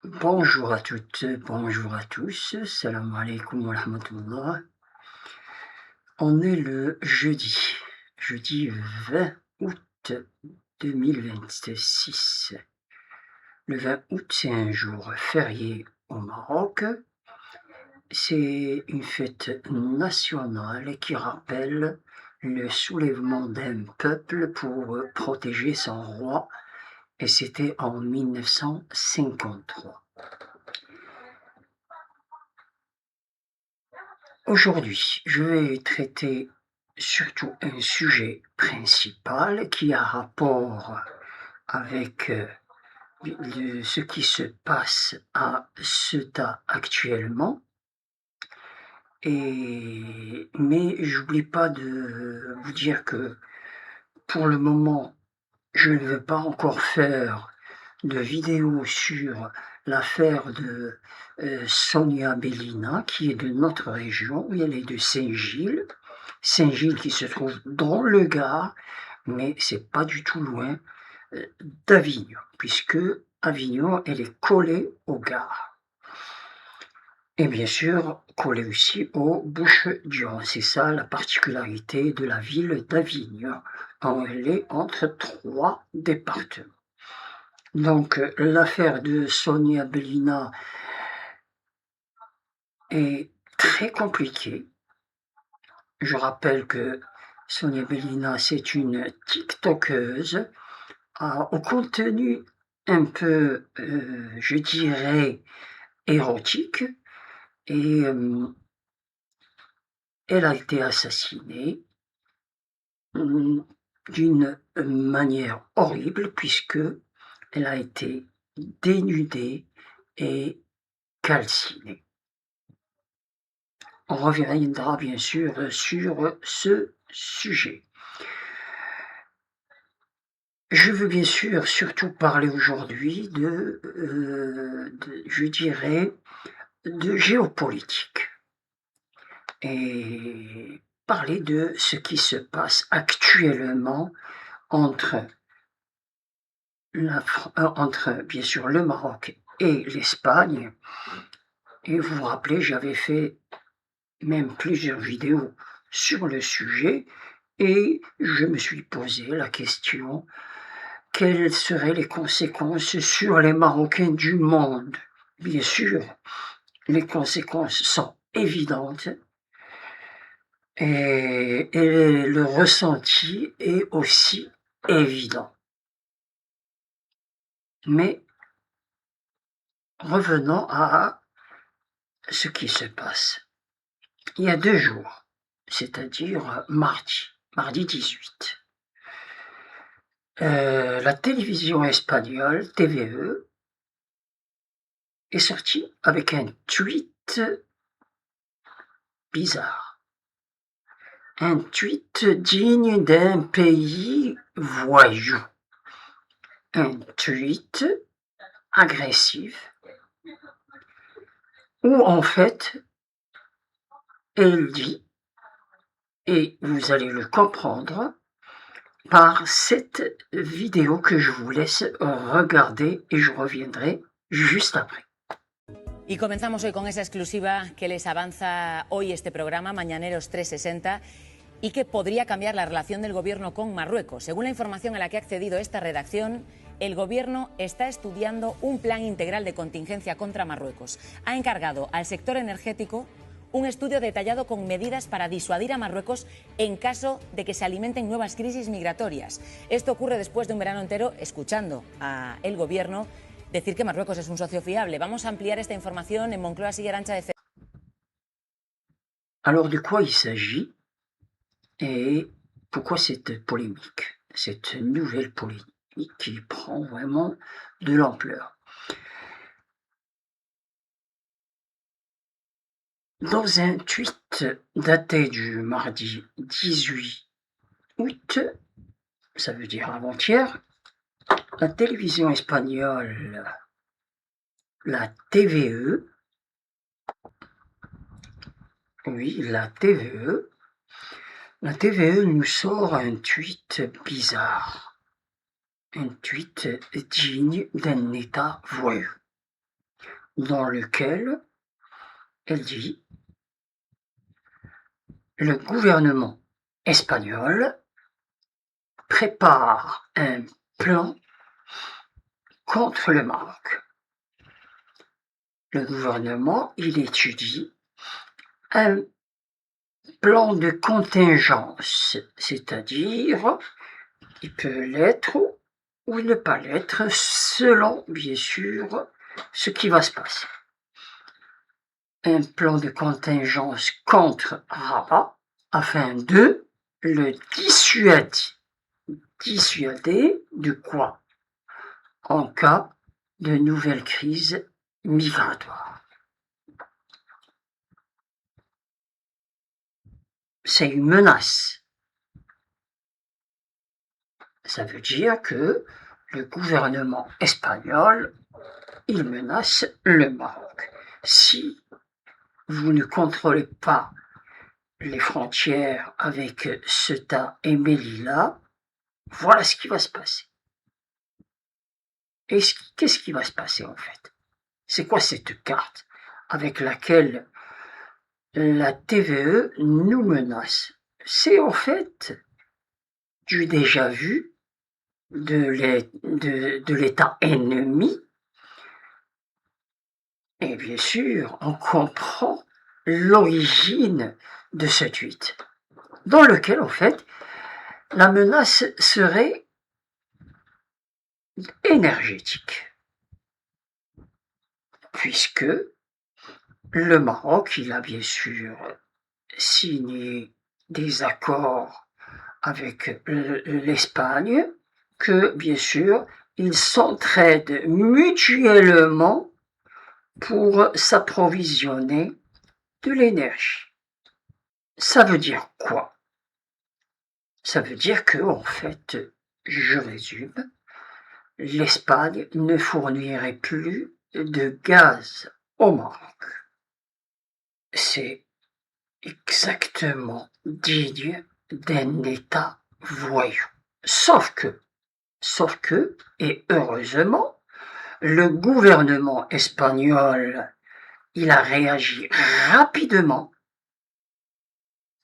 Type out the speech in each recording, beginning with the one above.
Bonjour à toutes, bonjour à tous, salam alaikum wa rahmatullah. On est le jeudi 20 août 2026. Le 20 août, c'est un jour férié au Maroc. C'est une fête nationale qui rappelle le soulèvement d'un peuple pour protéger son roi, et c'était en 1953. Aujourd'hui, je vais traiter surtout un sujet principal qui a rapport avec ce qui se passe à Ceuta actuellement. Mais j'oublie pas de vous dire que pour le moment, je ne veux pas encore faire de vidéo sur l'affaire de Sonia Bellina, qui est de notre région, elle est de Saint-Gilles. Saint-Gilles qui se trouve dans le Gard, mais c'est pas du tout loin d'Avignon, puisque Avignon, elle est collée au Gard. Et bien sûr, collée aussi aux Bouches-du-Rhône. C'est ça la particularité de la ville d'Avignon. Elle est entre trois départements. Donc l'affaire de Sonia Bellina est très compliquée. Je rappelle que Sonia Bellina, c'est une tiktokeuse au contenu un peu, je dirais, érotique, et elle a été assassinée d'une manière horrible, puisque elle a été dénudée et calcinée. On reviendra bien sûr sur ce sujet. Je veux bien sûr surtout parler aujourd'hui je dirais, de géopolitique, et parler de ce qui se passe actuellement entre bien sûr le Maroc et l'Espagne. Et vous vous rappelez, j'avais fait même plusieurs vidéos sur le sujet, et je me suis posé la question: quelles seraient les conséquences sur les Marocains du monde? Bien sûr, les conséquences sont évidentes, et le ressenti est aussi évident. Mais revenons à ce qui se passe. Il y a 2 jours, c'est-à-dire mardi 18, la télévision espagnole TVE est sortie avec un tweet bizarre. Un tweet digne d'un pays voyou. Un tweet agressif où en fait, elle dit, et vous allez le comprendre par cette vidéo que je vous laisse regarder, et je reviendrai juste après. Y comenzamos hoy con esa exclusiva que les avanza hoy este programa, Mañaneros 360, y que podría cambiar la relación del Gobierno con Marruecos. Según la información a la que ha accedido esta redacción, el Gobierno está estudiando un plan integral de contingencia contra Marruecos. Ha encargado al sector energético un estudio detallado con medidas para disuadir a Marruecos en caso de que se alimenten nuevas crisis migratorias. Esto ocurre después de un verano entero escuchando al Gobierno decir que Marruecos es un socio fiable. Vamos a ampliar esta información en Moncloa sigue Arantxa de... Alors de quoi il s'agit et pourquoi cette polémique, cette nouvelle polémique qui prend vraiment de l'ampleur? Dans un tweet daté du mardi 18 août, ça veut dire avant-hier, la télévision espagnole, la TVE, oui, la TVE nous sort un tweet bizarre, un tweet digne d'un État voyou. dans lequel elle dit le gouvernement espagnol prépare un plan contre le Maroc. Le gouvernement, il étudie un plan de contingence, c'est-à-dire il peut l'être ou ne pas l'être selon, bien sûr, ce qui va se passer. Un plan de contingence contre Rabat afin de le dissuader. Dissuader de quoi? En cas de nouvelle crise migratoire. C'est une menace. Ça veut dire que le gouvernement espagnol, il menace le Maroc. Si vous ne contrôlez pas les frontières avec Ceuta et Melilla, voilà ce qui va se passer. Et qu'est-ce qui va se passer en fait? C'est quoi cette carte avec laquelle la TVE nous menace? C'est en fait du déjà vu de l'État ennemi. Et bien sûr, on comprend l'origine de ce tweet, dans lequel en fait la menace serait énergétique, puisque le Maroc, il a bien sûr signé des accords avec l'Espagne, que bien sûr, ils s'entraident mutuellement pour s'approvisionner de l'énergie. Ça veut dire quoi? Ça veut dire que, en fait, je résume, l'Espagne ne fournirait plus de gaz au Maroc. C'est exactement digne d'un État voyou. Sauf que, et heureusement, le gouvernement espagnol, il a réagi rapidement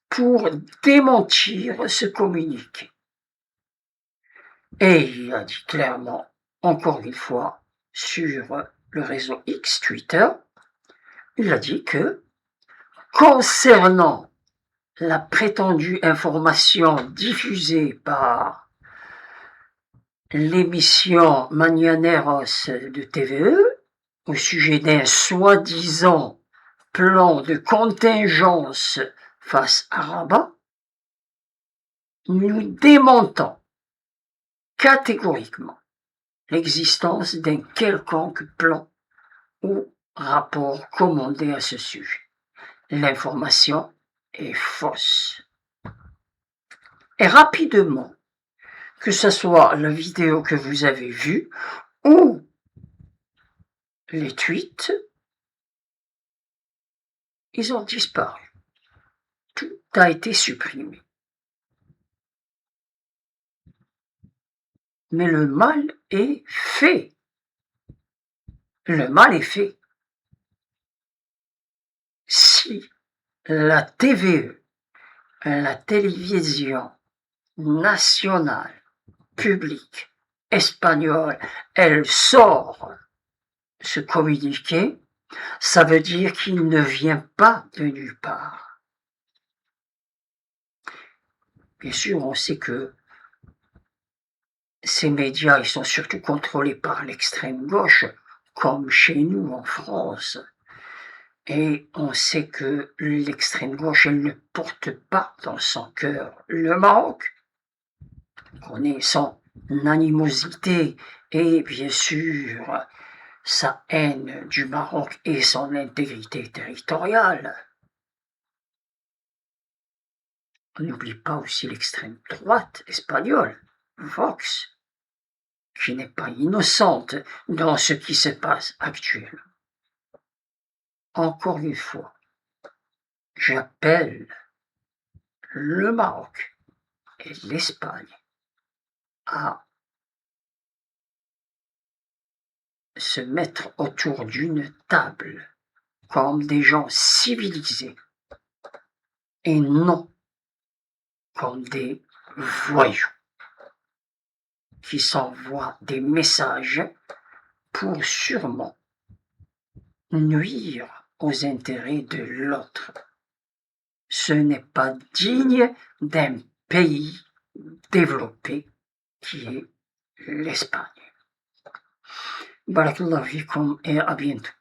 pour démentir ce communiqué. Et il a dit clairement, encore une fois, sur le réseau X Twitter, il a dit que concernant la prétendue information diffusée par l'émission Mañaneros de TVE au sujet d'un soi-disant plan de contingence face à Rabat, nous démentons catégoriquement l'existence d'un quelconque plan ou rapport commandé à ce sujet. L'information est fausse. Et rapidement, que ce soit la vidéo que vous avez vue ou les tweets, ils ont disparu. Tout a été supprimé. Mais le mal est fait. Le mal est fait. Si la TVE, la télévision nationale publique espagnole, elle sort ce communiqué, ça veut dire qu'il ne vient pas de nulle part. Bien sûr, on sait que ces médias, ils sont surtout contrôlés par l'extrême gauche, comme chez nous en France. Et on sait que l'extrême gauche, elle ne porte pas dans son cœur le Maroc. On connaît son animosité et bien sûr sa haine du Maroc et son intégrité territoriale. On n'oublie pas aussi l'extrême droite espagnole, Vox, qui n'est pas innocente dans ce qui se passe actuellement. Encore une fois, j'appelle le Maroc et l'Espagne à se mettre autour d'une table comme des gens civilisés et non comme des voyous qui s'envoient des messages pour sûrement nuire aux intérêts de l'autre. Ce n'est pas digne d'un pays développé qui est l'Espagne. Barakallahu fikum et à bientôt.